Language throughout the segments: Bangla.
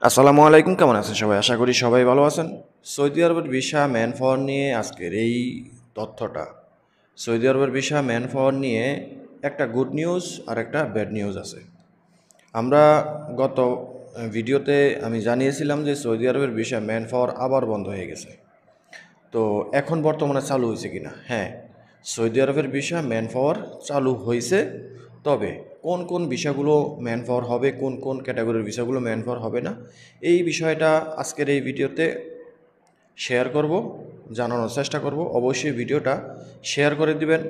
আসসালামু আলাইকুম, কেমন আছেন সবাই? আশা করি সবাই ভালো আছেন। সৌদি আরবের ভিসা ম্যান পাওয়ার নিয়ে আজকের এই তথ্যটা। সৌদি আরবের ভিসা ম্যান পাওয়ার নিয়ে একটা গুড নিউজ আর একটা ব্যাড নিউজ আছে। আমরা গত ভিডিওতে আমি জানিয়েছিলাম যে সৌদি আরবের ভিসা ম্যান পাওয়ার আবার বন্ধ হয়ে গেছে। তো এখন বর্তমানে চালু হয়েছে কিনা? হ্যাঁ, সৌদি আরবের ভিসা ম্যান পাওয়ার চালু হয়েছে। তবে কোন কোন ভিসাগুলো ম্যান পাওয়ার হবে, কোন কোন ক্যাটাগরির ভিসাগুলো ম্যান পাওয়ার হবে না, এই বিষয়টা আজকের এই ভিডিওতে শেয়ার করব, জানানোর চেষ্টা করব। অবশ্যই ভিডিওটা শেয়ার করে দিবেন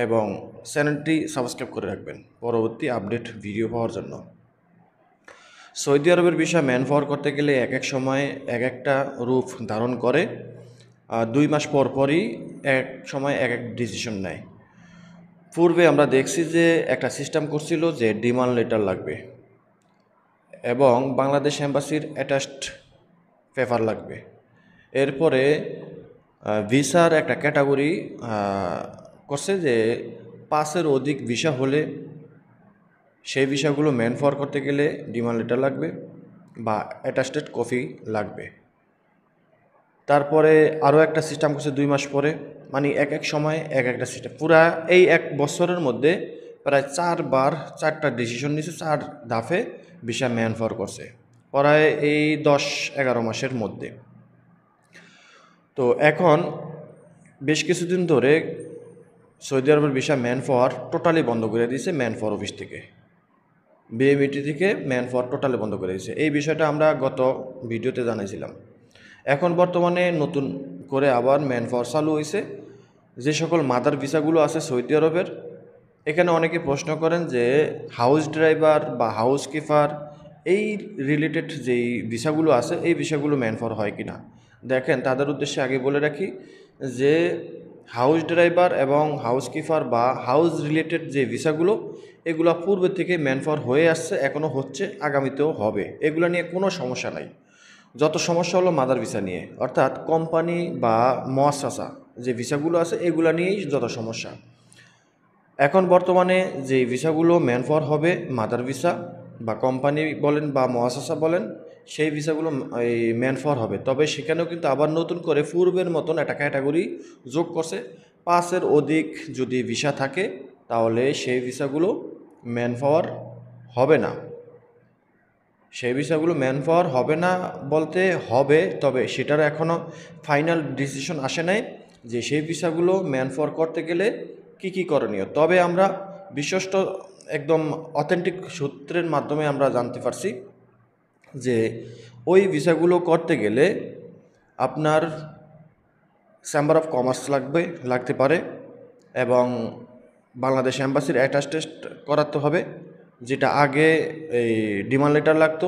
এবং চ্যানেলটি সাবস্ক্রাইব করে রাখবেন পরবর্তী আপডেট ভিডিও পাওয়ার জন্য। সৌদি আরবের ভিসা ম্যান পাওয়ার করতে গেলে এক এক সময় এক একটা রূপ ধারণ করে। 2 মাস পর পরই এক সময় এক এক ডিসিশন নেয়। পূর্বে আমরা দেখছি যে একটা সিস্টেম করছিল যে ডিমান্ড লেটার লাগবে এবং বাংলাদেশ এম্বাসির অ্যাটাচড পেপার লাগবে। এরপরে ভিসার একটা ক্যাটাগরি করছে যে 5-এর অধিক ভিসা হলে সেই ভিসাগুলো ম্যান পাওয়ার করতে গেলে ডিমান্ড লেটার লাগবে বা অ্যাটাস্টেড কপি লাগবে। তারপরে আরও একটা সিস্টেম করছে 2 মাস পরে, মানে এক এক সময় এক একটা সিস্টেম। পুরা এই 1 বছরের মধ্যে প্রায় 4বার 4টা ডিসিশন নিছে, 4 ধাপে ভিসা ম্যান পাওয়ার করছে প্রায় এই 10-11 মাসের মধ্যে। তো এখন বেশ কিছুদিন ধরে সৌদি আরবের ভিসা ম্যান পাওয়ার টোটালি বন্ধ করে দিয়েছে ম্যান পাওয়ার অফিস থেকে, বিএমইটি থেকে ম্যান পাওয়ার টোটালি বন্ধ করে দিয়েছে। এই বিষয়টা আমরা গত ভিডিওতে জানাইছিলাম। এখন বর্তমানে নতুন করে আবার ম্যান পাওয়ার চালু হয়েছে। যে সকল মাদার ভিসাগুলো আছে সৌদি আরবের, এখানে অনেকে প্রশ্ন করেন যে হাউস ড্রাইভার বা হাউস কিপার এই রিলেটেড যেই ভিসাগুলো আছে এই ভিসাগুলো ম্যান পাওয়ার হয় কি না। দেখেন, তাদের উদ্দেশ্যে আগে বলে রাখি যে হাউস ড্রাইভার এবং হাউস কিপার বা হাউস রিলেটেড যে ভিসাগুলো, এগুলো পূর্বে থেকে ম্যান পাওয়ার হয়ে আসছে, এখনও হচ্ছে, আগামীতেও হবে। এগুলো নিয়ে কোনো সমস্যা নাই। যত সমস্যা হলো মাদার ভিসা নিয়ে, অর্থাৎ কোম্পানি বা মুআসসাসা যে ভিসাগুলো আছে এগুলো নিয়েই যত সমস্যা। এখন বর্তমানে যে ভিসাগুলো ম্যান পাওয়ার হবে মাদার ভিসা বা কোম্পানি বলেন বা মুআসসাসা বলেন, সেই ভিসাগুলো এই ম্যান পাওয়ার হবে। তবে সেখানেও কিন্তু আবার নতুন করে পূর্বের মতন একটা ক্যাটাগরি যোগ করছে। 5-এর অধিক যদি ভিসা থাকে তাহলে সেই ভিসাগুলো ম্যান পাওয়ার হবে না। সেই ভিসাগুলো ম্যান পাওয়ার হবে না বলতে হবে, তবে সেটার এখনও ফাইনাল ডিসিশন আসে নাই যে সেই ভিসাগুলো ম্যান পাওয়ার করতে গেলে কি কি করণীয়। তবে আমরা বিশ্বস্ত একদম অথেন্টিক সূত্রের মাধ্যমে আমরা জানতে পারছি যে ওই ভিসাগুলো করতে গেলে আপনার চেম্বার অফ কমার্স লাগতে পারে এবং বাংলাদেশ এম্বাসির অ্যাটাস্টেড করাতে হবে। যেটা আগে এই ডিমান্ড লেটার লাগতো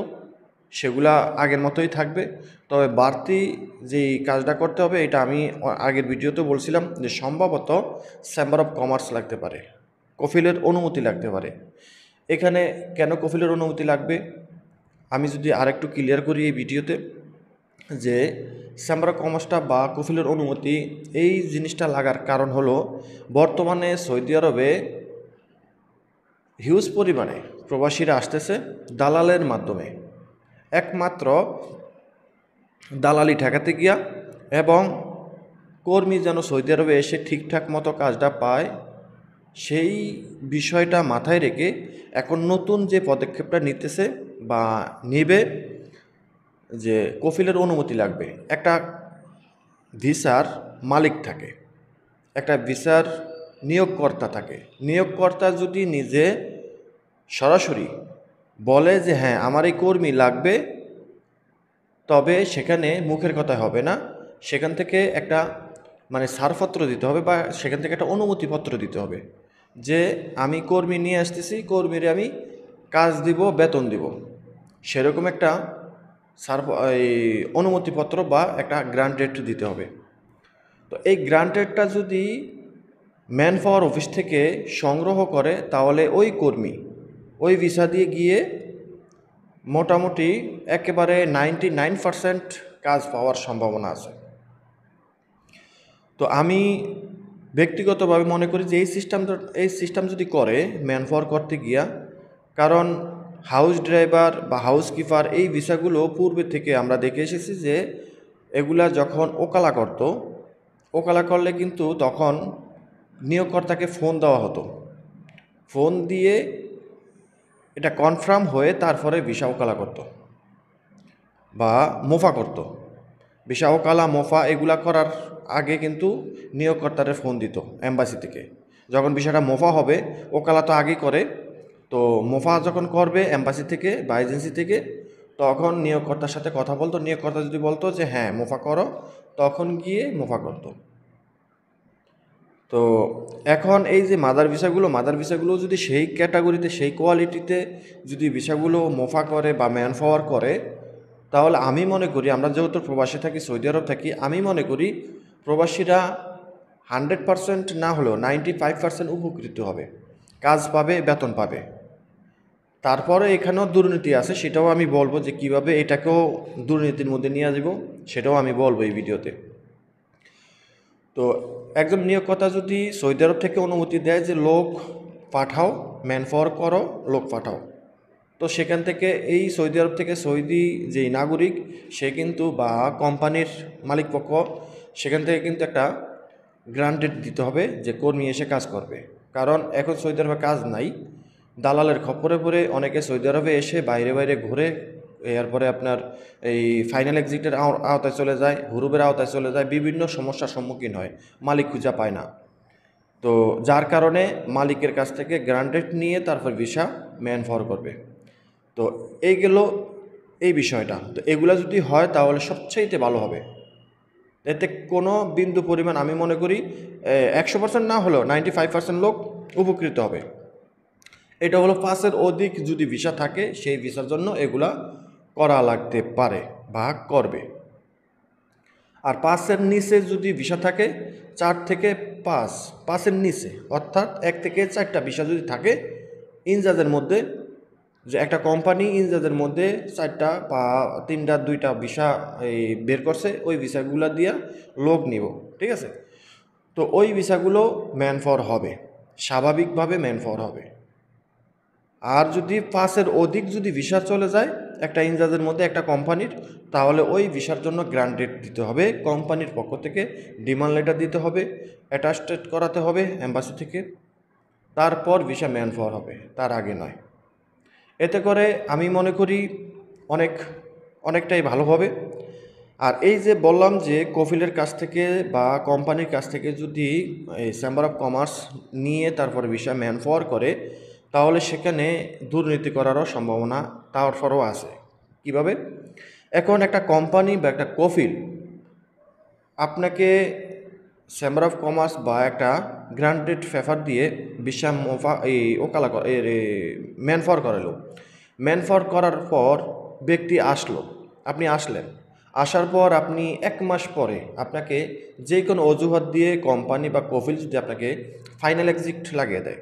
সেগুলা আগের মতোই থাকবে। তবে বাড়তি যেই কাজটা করতে হবে, এটা আমি আগের ভিডিওতে বলছিলাম যে সম্ভবত চেম্বার অফ কমার্স লাগতে পারে, কফিলের অনুমতি লাগতে পারে। এখানে কেন কফিলের অনুমতি লাগবে আমি যদি আরেকটু ক্লিয়ার করি এই ভিডিওতে, যে চেম্বার অফ কমার্সটা বা কফিলের অনুমতি এই জিনিসটা লাগার কারণ হলো বর্তমানে সৌদি আরবে হিউজ পরিমাণে প্রবাসীরা আসতেছে দালালের মাধ্যমে, একমাত্র দালালি ঠেকাতে গিয়া, এবং কর্মী যেন সৌদি আরবে এসে ঠিকঠাক মতো কাজটা পায় সেই বিষয়টা মাথায় রেখে এখন নতুন যে পদক্ষেপটা নিতেছে বা নেবে, যে কফিলের অনুমতি লাগবে। একটা ভিসার মালিক থাকে, একটা ভিসার নিয়োগকর্তা থাকে। নিয়োগকর্তা যদি নিজে সরাসরি বলে যে হ্যাঁ আমার এই কর্মী লাগবে, তবে সেখানে মুখের কথা হবে না, সেখান থেকে একটা মানে ছাড়পত্র দিতে হবে বা সেখান থেকে একটা অনুমতিপত্র দিতে হবে যে আমি কর্মী নিয়ে আসতেছি, কর্মীরে আমি কাজ দিব, বেতন দিব, সেরকম একটা এই অনুমতিপত্র বা একটা গ্রান্টেড দিতে হবে। তো এই গ্রান্টেডটা যদি ম্যান পাওয়ার অফিস থেকে সংগ্রহ করে তাহলে ওই কর্মী ওই ভিসা দিয়ে গিয়ে মোটামুটি একেবারে 99% কাজ পাওয়ার সম্ভাবনা আছে। তো আমি ব্যক্তিগতভাবে মনে করি যে এই সিস্টেম যদি করে ম্যান পাওয়ার করতে গিয়া, কারণ হাউস ড্রাইভার বা হাউসকিপার এই ভিসাগুলো পূর্বে থেকে আমরা দেখে এসেছি যে এগুলা যখন ওকালা করলে কিন্তু তখন নিয়োগকর্তাকে ফোন দেওয়া হতো, ফোন দিয়ে এটা কনফার্ম হয়ে তারপরে ভিসা ওকালা করতো বা মোফা করতো। ভিসা ওকালা মোফা এগুলা করার আগে কিন্তু নিয়োগকর্তারে ফোন দিত এম্বাসি থেকে। যখন ভিসাটা মোফা হবে, ওকালা তো আগেই করে, তো মোফা যখন করবে এম্বাসি থেকে বা এজেন্সি থেকে, তখন নিয়োগকর্তার সাথে কথা বলতো। নিয়োগকর্তা যদি বলতো যে হ্যাঁ মোফা করো, তখন গিয়ে মোফা করতো। তো এখন এই যে মাদার ভিসাগুলো যদি সেই ক্যাটাগরিতে সেই কোয়ালিটিতে যদি ভিসাগুলো মোফা করে বা ম্যান পাওয়ার করে, তাহলে আমি মনে করি, আমরা যেহেতু প্রবাসী থাকি, সৌদি আরব থাকি, আমি মনে করি প্রবাসীরা 100% না হলেও 95% উপকৃত হবে, কাজ পাবে, বেতন পাবে। তারপরে এখানেও দুর্নীতি আছে, সেটাও আমি বলবো যে কিভাবে এটাকেও দুর্নীতির মধ্যে নিয়ে যাব, সেটাও আমি বলবো এই ভিডিওতে। তো একজন নিয়োগকর্তা যদি সৌদি আরব থেকে অনুমতি দেয় যে লোক পাঠাও, ম্যান পাওয়ার করো, লোক পাঠাও, তো সেখান থেকে এই সৌদি আরব থেকে সৌদি যেই নাগরিক সে কিন্তু বা কোম্পানির মালিকপক্ষ সেখান থেকে কিন্তু একটা গ্রান্টেড দিতে হবে যে কর্মী এসে কাজ করবে। কারণ এখন সৌদি আরবে কাজ নাই, দালালের খপ্পরে পড়ে অনেকে সৌদি আরবে এসে বাইরে বাইরে ঘুরে, এরপরে আপনার এই ফাইনাল এক্সিটের আওতায় চলে যায়, হুরুবের আওতায় চলে যায়, বিভিন্ন সমস্যার সম্মুখীন হয়, মালিক খুঁজা পায় না। তো যার কারণে মালিকের কাছ থেকে গ্রান্টেড নিয়ে তারপর ভিসা ম্যান পাওয়ার করবে। তো এই গেল এই বিষয়টা। তো এগুলা যদি হয় তাহলে সবচাইতে ভালো হবে। এতে কোনো বিন্দু পরিমাণ আমি মনে করি 100% না হলেও 95% লোক উপকৃত হবে। এটা হলো 5-এর অধিক যদি ভিসা থাকে সেই ভিসার জন্য এগুলা করা লাগতে পারে বা করবে। আর 5-এর নিচে যদি ভিসা থাকে, 4 থেকে 5-এর নিচে অর্থাৎ 1 থেকে 4টা ভিসা যদি থাকে ইনচার্জের মধ্যে, যে একটা কোম্পানি ইনচার্জের মধ্যে 4টা বা 3টা 2টা ভিসা এই বের করছে, ওই ভিসাগুলো দিয়া লোক নিব, ঠিক আছে? তো ওই ভিসাগুলো ম্যান পাওয়ার হবে, স্বাভাবিকভাবে ম্যান পাওয়ার হবে। আর যদি 5-এর অধিক যদি ভিসা চলে যায় একটা ইনচার্জের মধ্যে একটা কোম্পানির, তাহলে ওই ভিসার জন্য গ্রান্টেড দিতে হবে কোম্পানির পক্ষ থেকে, ডিমান্ড লেটার দিতে হবে, অ্যাটাস্টেড করাতে হবে এম্বাসি থেকে, তারপর ভিসা ম্যান পাওয়ার হবে, তার আগে নয়। এতে করে আমি মনে করি অনেকটাই ভালো হবে। আর এই যে বললাম যে কফিলের কাছ থেকে বা কোম্পানির কাছ থেকে যদি এই চেম্বার অফ কমার্স নিয়ে তারপরে ভিসা ম্যান পাওয়ার করে, তাহলে সেখানে দুর্নীতি করারও সম্ভাবনা তারপরও আছে। কিভাবে? এখন একটা কোম্পানি বা একটা কফিল আপনাকে চেম্বার অফ কমার্স বা একটা গ্রান্টেড পেপার দিয়ে ভিসা ওকালা ম্যান পাওয়ার করালো। ম্যান পাওয়ার করার পর ব্যক্তি আসলো, আপনি আসলেন, আসার পর আপনি 1 মাস পরে আপনাকে যে কোনো অজুহাত দিয়ে কোম্পানি বা কফিল যদি আপনাকে ফাইনাল এক্সিট লাগিয়ে দেয়,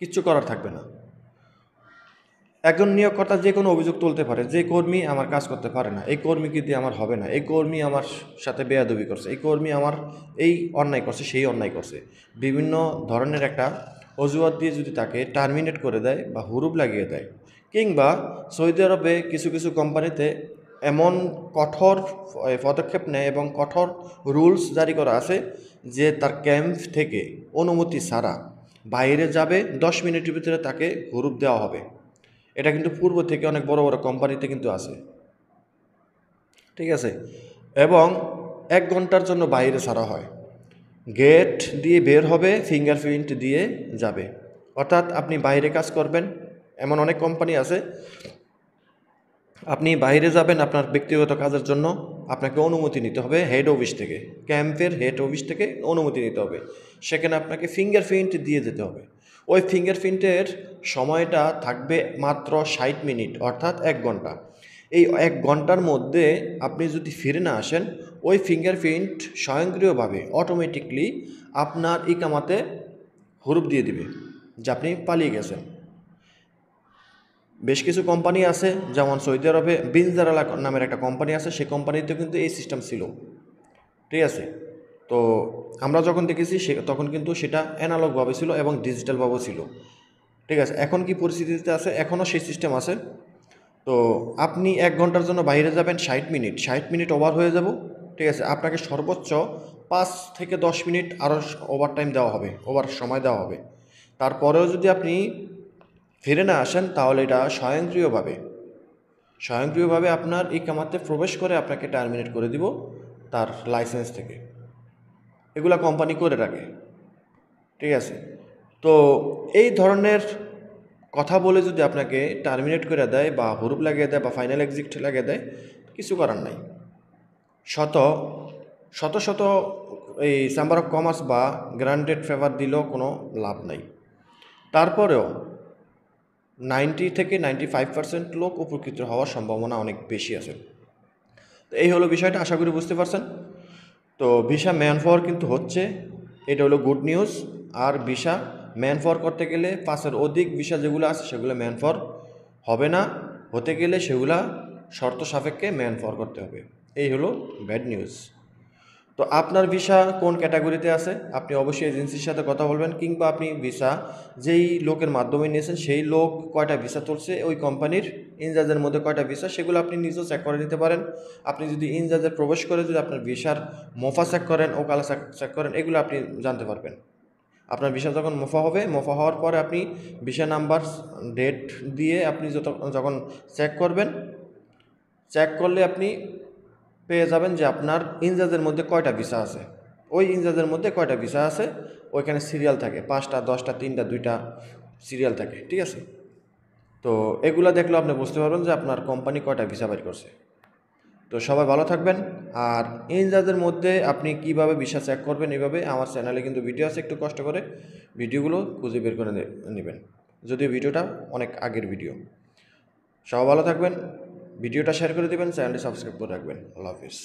কিচ্ছু করার থাকবে না। একজন নিয়োগকর্তা যে কোনো অভিযোগ তুলতে পারে, যে কর্মী আমার কাজ করতে পারে না, এই কর্মীকে দিয়ে আমার হবে না, এই কর্মী আমার সাথে বেয়াদবি করছে, এই কর্মী আমার এই অন্যায় করছে, সেই অন্যায় করছে, বিভিন্ন ধরনের একটা অজুহাত দিয়ে যদি তাকে টার্মিনেট করে দেয় বা হুরুপ লাগিয়ে দেয়, কিংবা সৌদি আরবে কিছু কিছু কোম্পানিতে এমন কঠোর পদক্ষেপ নেয় এবং কঠোর রুলস জারি করা আছে যে তার ক্যাম্প থেকে অনুমতি ছাড়া বাইরে যাবে 10 মিনিটের ভিতরে তাকে হুরুপ দেওয়া হবে। এটা কিন্তু পূর্ব থেকে অনেক বড় বড় কোম্পানিতে কিন্তু আছে, ঠিক আছে? এবং 1 ঘন্টার জন্য বাইরে ছাড়া হয়, গেট দিয়ে বের হবে, ফিঙ্গারপ্রিন্ট দিয়ে যাবে। অর্থাৎ আপনি বাইরে কাজ করবেন, এমন অনেক কোম্পানি আছে, আপনি বাইরে যাবেন আপনার ব্যক্তিগত কাজের জন্য, আপনাকে অনুমতি নিতে হবে হেড অফিস থেকে, ক্যাম্পের হেড অফিস থেকে অনুমতি নিতে হবে, সেখানে আপনাকে ফিঙ্গারপ্রিন্ট দিয়ে যেতে হবে। ওই ফিঙ্গারপ্রিন্টের সময়টা থাকবে মাত্র 60 মিনিট, অর্থাৎ 1 ঘন্টা। এই 1 ঘন্টার মধ্যে আপনি যদি ফিরে না আসেন, ওই ফিঙ্গারপ্রিন্ট স্বয়ংক্রিয়ভাবে অটোমেটিকলি আপনার ইকামাতে হুরুপ দিয়ে দিবে যে আপনি পালিয়ে গেছেন। বেশ কিছু কোম্পানি আছে, যেমন সৌদি আরবে বিনজারালা নামের একটা কোম্পানি আছে, সেই কোম্পানিতে কিন্তু এই সিস্টেম ছিল, ঠিক আছে? তো আমরা যখন দেখেছি তখন কিন্তু সেটা অ্যানালগভাবে ছিল এবং ডিজিটালভাবেও ছিল। ঠিক আছে, এখন কি পরিস্থিতিতে আছে, এখনও সেই সিস্টেম আছে। তো আপনি 1 ঘন্টার জন্য বাইরে যাবেন, 60 মিনিট ওভার হয়ে যাব, ঠিক আছে, আপনাকে সর্বোচ্চ 5 থেকে 10 মিনিট আরও ওভার টাইম দেওয়া হবে, ওভার সময় দেওয়া হবে। তারপরেও যদি আপনি ফিরে না আসেন, তাহলে এটা স্বয়ংক্রিয়ভাবে আপনার ইকামাতে প্রবেশ করে আপনাকে টার্মিনেট করে দিব তার লাইসেন্স থেকে। এগুলা কোম্পানি করে রাখে, ঠিক আছে। তো এই ধরনের কথা বলে যদি আপনাকে টার্মিনেট করে দেয় বা হুরুপ লাগিয়ে দেয় বা ফাইনাল এক্সিট লাগিয়ে দেয়, কিছু করার নাই। শত শত শত এই চেম্বার অফ কমার্স বা গ্রান্টেড ফেভার দিলেও কোনো লাভ নাই। তারপরেও 90 থেকে 95% লোক উপকৃত হওয়ার সম্ভাবনা অনেক বেশি আছে। তো এই হলো বিষয়টা, আশা করি বুঝতে পারছেন। তো ভিসা ম্যান পাওয়ার কিন্তু হচ্ছে, এটা হলো গুড নিউজ। আর ভিসা ম্যান পাওয়ার করতে গেলে 5-এর অধিক ভিসা যেগুলো আছে সেগুলো ম্যান পাওয়ার হবে না, হতে গেলে সেগুলা শর্ত সাপেক্ষে ম্যান পাওয়ার করতে হবে। এই হলো ব্যাড নিউজ। তো আপনার ভিসা কোন ক্যাটাগরিতে আছে আপনি অবশ্যই এজেন্সির সাথে কথা বলবেন, কিংবা আপনি ভিসা যেই লোকের মাধ্যমে নিয়েছেন সেই লোক কয়টা ভিসা তুলছে, ওই কোম্পানির ইনচার্জের মধ্যে কয়টা ভিসা, সেগুলো আপনি নিজেও চেক করে নিতে পারেন। আপনি যদি ইনচার্জে প্রবেশ করে যদি আপনার ভিসার মোফা চেক করেন, ওকালা চেক করেন, এগুলো আপনি জানতে পারবেন। আপনার ভিসা যখন মোফা হবে, মোফা হওয়ার পরে আপনি ভিসা নাম্বার ডেট দিয়ে আপনি যখন চেক করবেন, চেক করলে আপনি পেয়ে যাবেন যে আপনার ইনচার্জের মধ্যে কয়টা ভিসা আছে। ওই ইনচার্জের মধ্যে কয়টা ভিসা আছে, ওইখানে সিরিয়াল থাকে, 5টা 10টা 3টা 2টা সিরিয়াল থাকে, ঠিক আছে। তো এগুলো দেখলে আপনি বুঝতে পারবেন যে আপনার কোম্পানি কয়টা ভিসা বের করছে। তো সবাই ভালো থাকবেন। আর ইনচার্জের মধ্যে আপনি কিভাবে ভিসা চেক করবেন, এইভাবে আমার চ্যানেলে কিন্তু ভিডিও আছে, একটু কষ্ট করে ভিডিওগুলো খুঁজে বের করে নেবেন, যদিও ভিডিওটা অনেক আগের ভিডিও। সবাই ভালো থাকবেন, ভিডিওটা শেয়ার করে দেবেন, চ্যানেলটি সাবস্ক্রাইব করে রাখবেন। আল্লাহ হাফিজ।